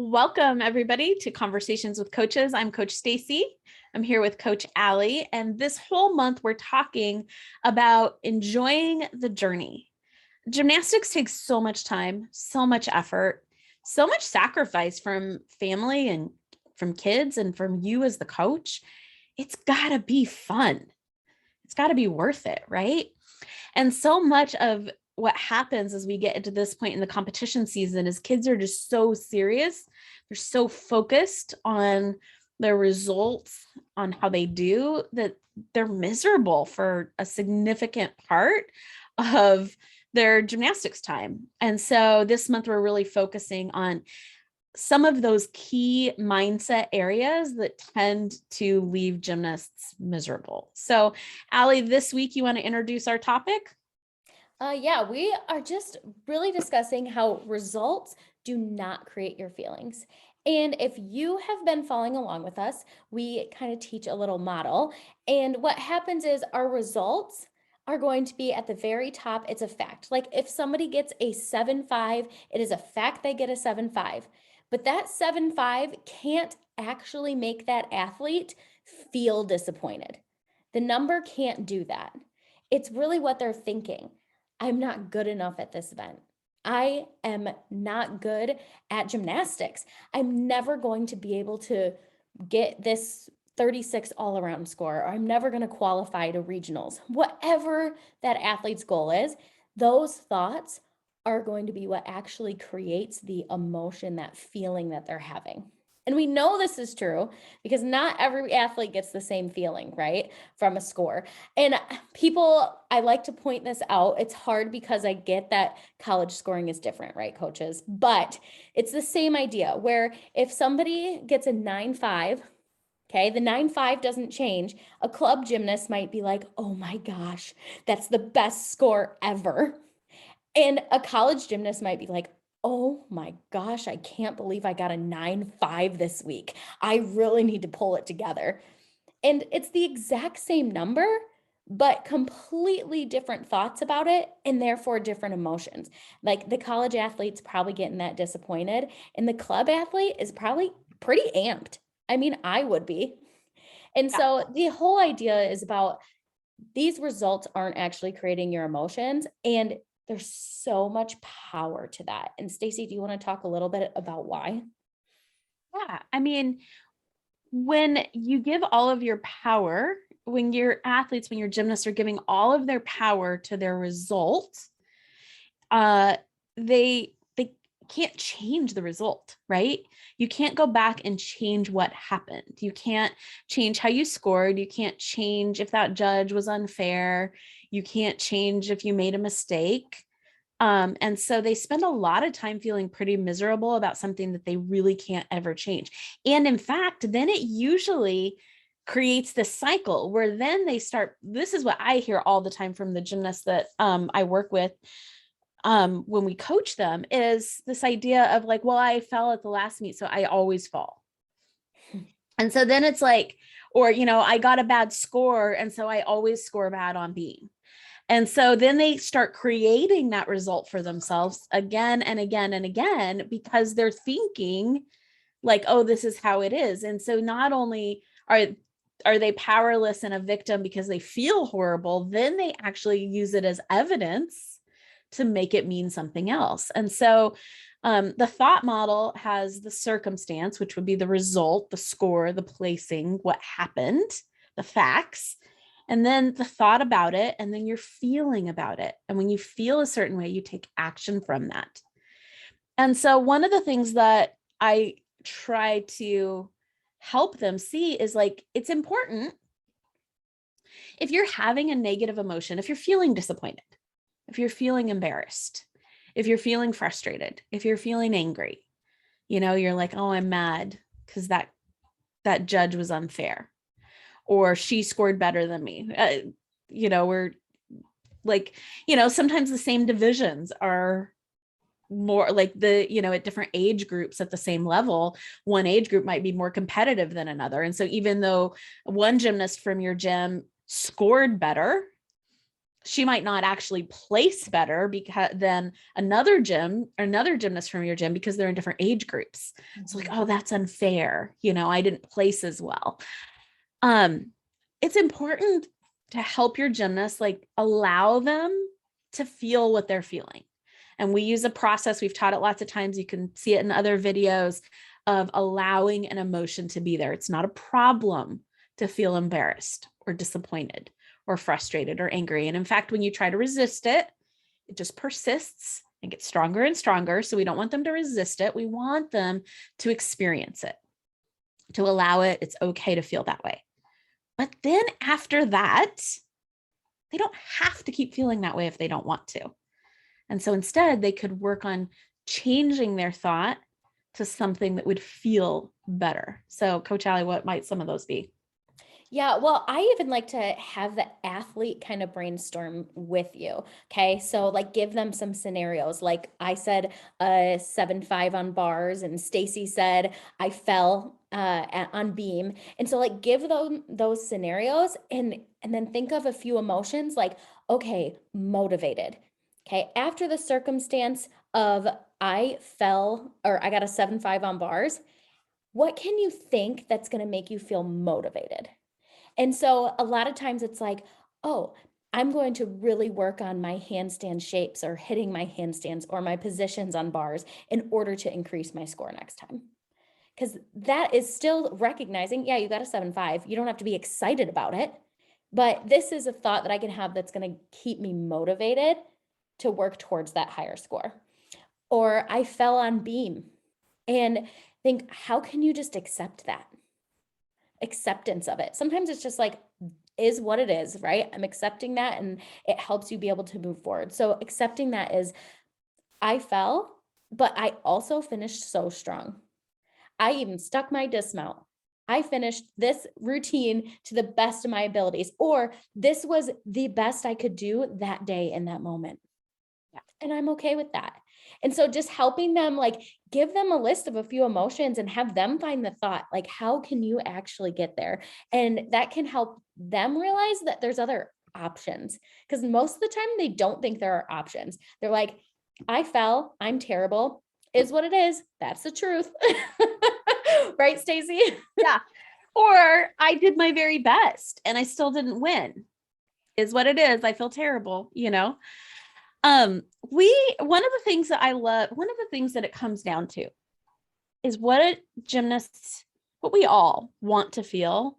Welcome everybody to Conversations with Coaches. I'm Coach Stacy. I'm here with Coach Allie, and this whole month we're talking about enjoying the journey. Gymnastics takes so much time, so much effort, so much sacrifice from family and from kids and from you as the coach. It's got to be fun. It's got to be worth it, right? And so much of what happens as we get into this point in the competition season is kids are just so serious. They're so focused on their results, on how they do, that they're miserable for a significant part of their gymnastics time. And so this month, we're really focusing on some of those key mindset areas that tend to leave gymnasts miserable. So, Allie, this week, you want to introduce our topic? Yeah, we are just really discussing how results do not create your feelings. And if you have been following along with us, we kind of teach a little model. And what happens is our results are going to be at the very top. It's a fact. Like if somebody gets a 7.5, it is a fact they get a 7.5. But that 7.5 can't actually make that athlete feel disappointed. The number can't do that. It's really what they're thinking. I'm not good enough at this event. I am not good at gymnastics. I'm never going to be able to get this 36 all around score, or I'm never going to qualify to regionals. Whatever that athlete's goal is, those thoughts are going to be what actually creates the emotion, that feeling that they're having. And we know this is true because not every athlete gets the same feeling, right, from a score. And I like to point this out. It's hard because I get that college scoring is different, right, coaches? But it's the same idea where if somebody gets a 9.5, okay, the 9.5 doesn't change. A club gymnast might be like, oh my gosh, that's the best score ever. And a college gymnast might be like, oh my gosh, I can't believe I got a 9.5 this week. I really need to pull it together. And it's the exact same number, but completely different thoughts about it and therefore different emotions. Like the college athlete's probably getting that disappointed, and the club athlete is probably pretty amped. I mean, I would be. And Yeah. so the whole idea is about these results aren't actually creating your emotions, and there's so much power to that. And Stacey, do you want to talk a little bit about why? Yeah. I mean, when you give all of your power, when your athletes, when your gymnasts are giving all of their power to their result, uh, they can't change the result, right? You can't go back and change what happened. You can't change how you scored. You can't change if that judge was unfair. You can't change if you made a mistake. And so they spend a lot of time feeling pretty miserable about something that they really can't ever change. And in fact, then it usually creates this cycle where then they start. This is what I hear all the time from the gymnasts that I work with when we coach them, is this idea of like, well, I fell at the last meet, so I always fall. And so then it's like, or, I got a bad score, and so I always score bad on beam. And so then they start creating that result for themselves again and again and again because they're thinking like, oh, this is how it is. And so not only are they powerless and a victim because they feel horrible, then they actually use it as evidence to make it mean something else. And so the thought model has the circumstance, which would be the result, the score, the placing, what happened, the facts, and then the thought about it, and then your feeling about it. And when you feel a certain way, you take action from that. And so one of the things that I try to help them see is like, it's important if you're having a negative emotion, if you're feeling disappointed, if you're feeling embarrassed, if you're feeling frustrated, if you're feeling angry, you're like, oh, I'm mad because that judge was unfair, or she scored better than me. We're like, sometimes the same divisions are more like at different age groups at the same level, one age group might be more competitive than another. And so even though one gymnast from your gym scored better, she might not actually place better because than another gym or another gymnast from your gym because they're in different age groups. So like, oh, that's unfair. I didn't place as well. It's important to help your gymnasts, like allow them to feel what they're feeling. And we use a process, we've taught it lots of times. You can see it in other videos of allowing an emotion to be there. It's not a problem to feel embarrassed or disappointed or frustrated or angry. And in fact, when you try to resist it, it just persists and gets stronger and stronger. So we don't want them to resist it. We want them to experience it, to allow it. It's okay to feel that way. But then after that, they don't have to keep feeling that way if they don't want to. And so instead, they could work on changing their thought to something that would feel better. So, Coach Allie, what might some of those be? Yeah, well, I even like to have the athlete kind of brainstorm with you. Okay. So, like, give them some scenarios. Like I said, 7.5 on bars, and Stacy said, I fell on beam. And so, like, give them those scenarios, and then think of a few emotions like, okay, motivated. Okay. After the circumstance of I fell or I got a 7.5 on bars, what can you think that's going to make you feel motivated? And so a lot of times it's like, oh, I'm going to really work on my handstand shapes or hitting my handstands or my positions on bars in order to increase my score next time. Because that is still recognizing, yeah, you got a 7.5. You don't have to be excited about it. But this is a thought that I can have that's going to keep me motivated to work towards that higher score. Or I fell on beam, and think, how can you just accept that? Acceptance of it. Sometimes it's just like, is what it is, right? I'm accepting that, and it helps you be able to move forward. So accepting that is, I fell, but I also finished so strong. I even stuck my dismount. I finished this routine to the best of my abilities, or this was the best I could do that day in that moment. Yeah. And I'm okay with that. And so just helping them, like, give them a list of a few emotions and have them find the thought, like, how can you actually get there? And that can help them realize that there's other options. Because most of the time they don't think there are options. They're like, I fell, I'm terrible, is what it is. That's the truth. Right, Stacey? Yeah. Or I did my very best and I still didn't win, is what it is. I feel terrible. One of the things that I love, one of the things that it comes down to is what gymnasts, what we all want to feel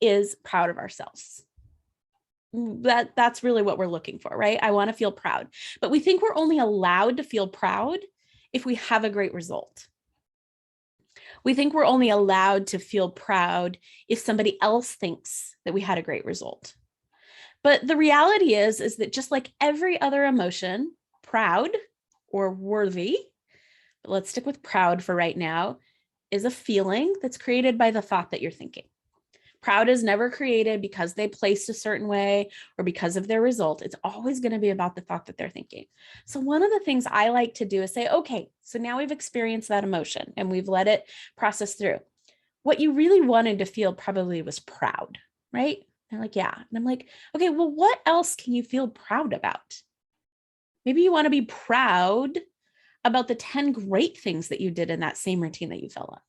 is proud of ourselves. That's really what we're looking for, right? I want to feel proud, but we think we're only allowed to feel proud if we have a great result. We think we're only allowed to feel proud if somebody else thinks that we had a great result. But the reality is that just like every other emotion, proud or worthy, but let's stick with proud for right now, is a feeling that's created by the thought that you're thinking. Proud is never created because they placed a certain way or because of their result. It's always going to be about the thought that they're thinking. So one of the things I like to do is say, okay, so now we've experienced that emotion and we've let it process through. What you really wanted to feel probably was proud, right? They're like, yeah. And I'm like, okay, well, what else can you feel proud about? Maybe you want to be proud about the 10 great things that you did in that same routine that you fell on.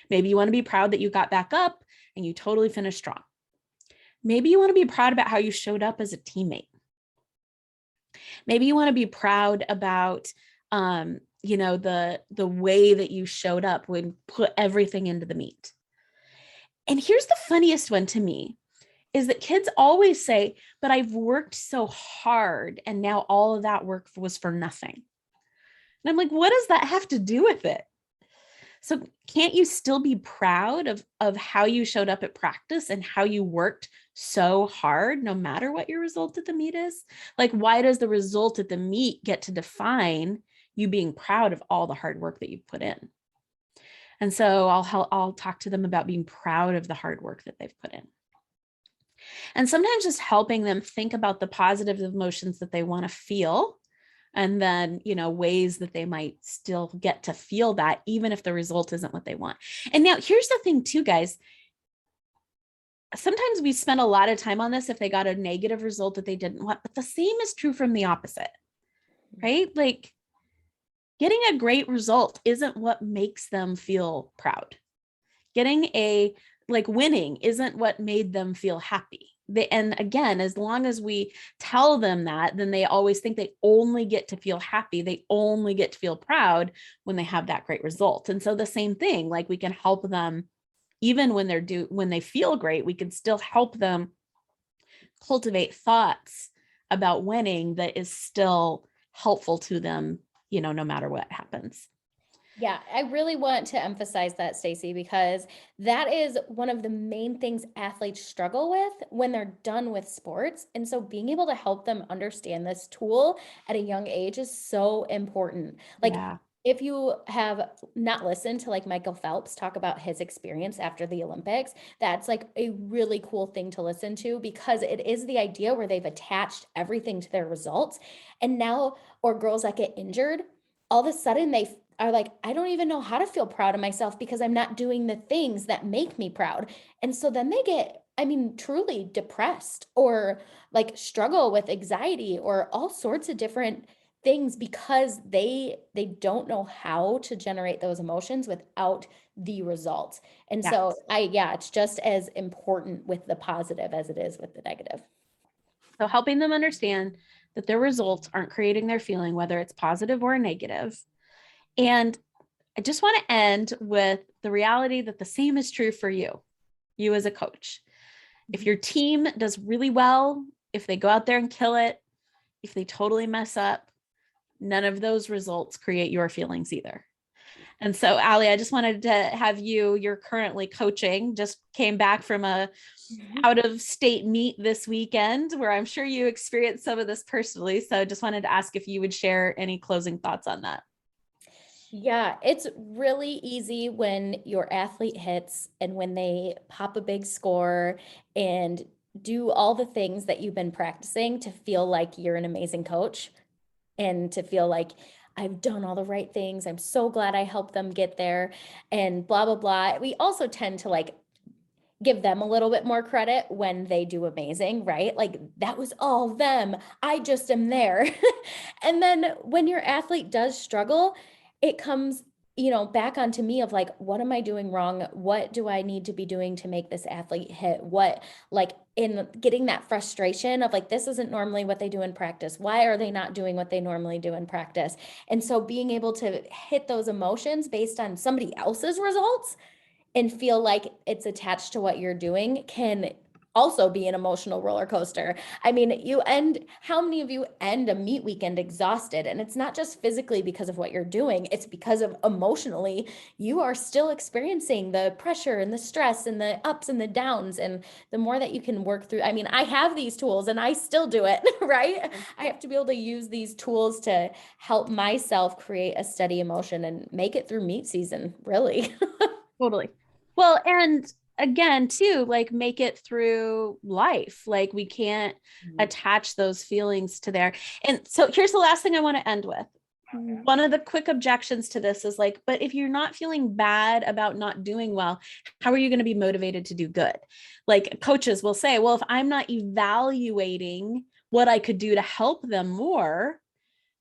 Maybe you want to be proud that you got back up and you totally finished strong. Maybe you want to be proud about how you showed up as a teammate. Maybe you want to be proud about the way that you showed up when put everything into the meet. And here's the funniest one to me is that kids always say, but I've worked so hard and now all of that work was for nothing. And I'm like, what does that have to do with it? So can't you still be proud of how you showed up at practice and how you worked so hard, no matter what your result at the meet is? Like, why does the result at the meet get to define you being proud of all the hard work that you've put in? And so I'll talk to them about being proud of the hard work that they've put in. And sometimes just helping them think about the positive emotions that they want to feel, and then, ways that they might still get to feel that, even if the result isn't what they want. And now here's the thing too, guys. sometimes we spend a lot of time on this if they got a negative result that they didn't want, but the same is true from the opposite, right? Like getting a great result isn't what makes them feel proud. Getting a like winning isn't what made them feel happy. And again, as long as we tell them that, then they always think they only get to feel happy. They only get to feel proud when they have that great result. And so the same thing, like we can help them even when they feel great, we can still help them cultivate thoughts about winning that is still helpful to them, no matter what happens. Yeah, I really want to emphasize that, Stacey, because that is one of the main things athletes struggle with when they're done with sports. And so being able to help them understand this tool at a young age is so important. Like, Yeah. if you have not listened to like Michael Phelps talk about his experience after the Olympics, that's like a really cool thing to listen to, because it is the idea where they've attached everything to their results. And now, or girls that get injured, all of a sudden they are like, I don't even know how to feel proud of myself because I'm not doing the things that make me proud. And so then they get, I mean, truly depressed, or like struggle with anxiety or all sorts of different things, because they don't know how to generate those emotions without the results. And Yes. so yeah, it's just as important with the positive as it is with the negative. So helping them understand that their results aren't creating their feeling, whether it's positive or negative. And I just want to end with the reality that the same is true for you as a coach. If your team does really well, if they go out there and kill it, if they totally mess up, none of those results create your feelings either. And so, Allie, I just wanted to have you're currently coaching, just came back from a Mhm. out of state meet this weekend where I'm sure you experienced some of this personally. So just wanted to ask if you would share any closing thoughts on that. Yeah, it's really easy when your athlete hits and when they pop a big score and do all the things that you've been practicing, to feel like you're an amazing coach and to feel like I've done all the right things. I'm so glad I helped them get there and blah, blah, blah. We also tend to like give them a little bit more credit when they do amazing, right? Like that was all them. I just am there. And then when your athlete does struggle, it comes, back onto me of like, what am I doing wrong? What do I need to be doing to make this athlete hit? What, like, in getting that frustration of like, this isn't normally what they do in practice. Why are they not doing what they normally do in practice? And so being able to hit those emotions based on somebody else's results and feel like it's attached to what you're doing can also be an emotional roller coaster. I mean, how many of you end a meet weekend exhausted? And it's not just physically because of what you're doing, it's because of emotionally, you are still experiencing the pressure and the stress and the ups and the downs. And the more that you can work through, I mean, I have these tools and I still do it, right? I have to be able to use these tools to help myself create a steady emotion and make it through meet season, really. Totally. Well, and again, too, like make it through life. Like we can't attach those feelings to there. And so here's the last thing I want to end with. One of the quick objections to this is like, but if you're not feeling bad about not doing well, how are you going to be motivated to do good? Like coaches will say, well, if I'm not evaluating what I could do to help them more,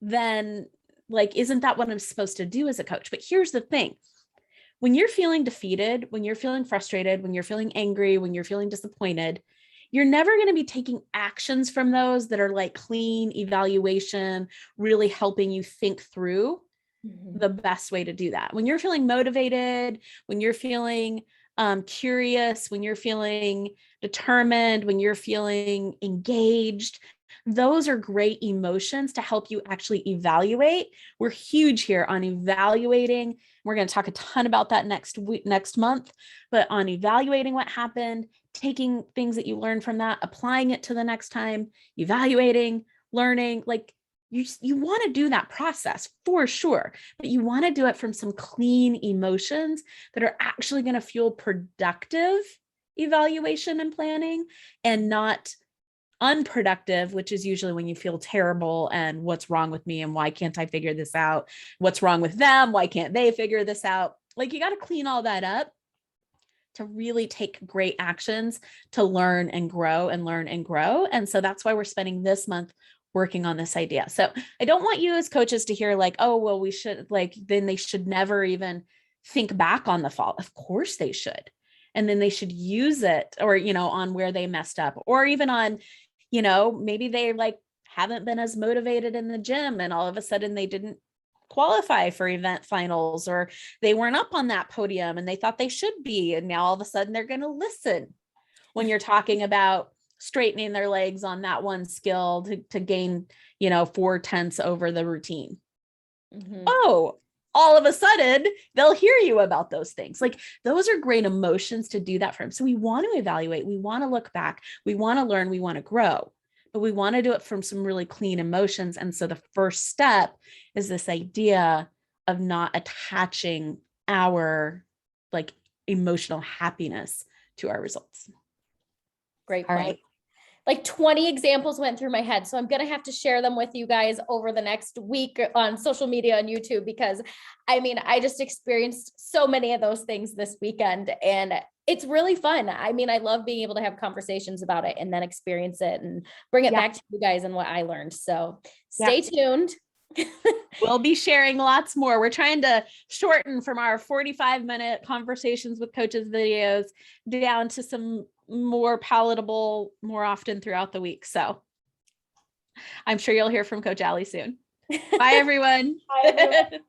then like, isn't that what I'm supposed to do as a coach? But here's the thing, when you're feeling defeated, when you're feeling frustrated, when you're feeling angry, when you're feeling disappointed, you're never going to be taking actions from those that are like clean evaluation, really helping you think through Mhm. the best way to do that. When you're feeling motivated, when you're feeling curious, when you're feeling determined, when you're feeling engaged, those are great emotions to help you actually evaluate. We're huge here on evaluating. We're going to talk a ton about that next month, but on evaluating what happened, taking things that you learned from that, applying it to the next time, evaluating, learning, like you want to do that process for sure, but you want to do it from some clean emotions that are actually going to fuel productive evaluation and planning, and not unproductive, which is usually when you feel terrible and what's wrong with me and why can't I figure this out? What's wrong with them? Why can't they figure this out? Like you got to clean all that up to really take great actions to learn and grow and learn and grow. And so that's why we're spending this month working on this idea. So I don't want you as coaches to hear like, oh, well, we should like, then they should never even think back on the fall. Of course they should. And then they should use it, or, on where they messed up, or even on, maybe they like haven't been as motivated in the gym and all of a sudden they didn't qualify for event finals, or they weren't up on that podium and they thought they should be. And now all of a sudden they're going to listen when you're talking about straightening their legs on that one skill to gain, 4/10 over the routine. Mm-hmm. Oh, all of a sudden they'll hear you about those things. Like those are great emotions to do that for them. So we want to evaluate, we want to look back, we want to learn, we want to grow, but we want to do it from some really clean emotions. And so the first step is this idea of not attaching our like emotional happiness to our results. Great All point. right. Like 20 examples went through my head. So I'm going to have to share them with you guys over the next week on social media and YouTube, because I just experienced so many of those things this weekend and it's really fun. I love being able to have conversations about it and then experience it and bring it back to you guys and what I learned. So stay tuned. We'll be sharing lots more. We're trying to shorten from our 45-minute conversations with coaches videos down to some more palatable more often throughout the week. So I'm sure you'll hear from Coach Allie soon. Bye, everyone. Bye, everyone.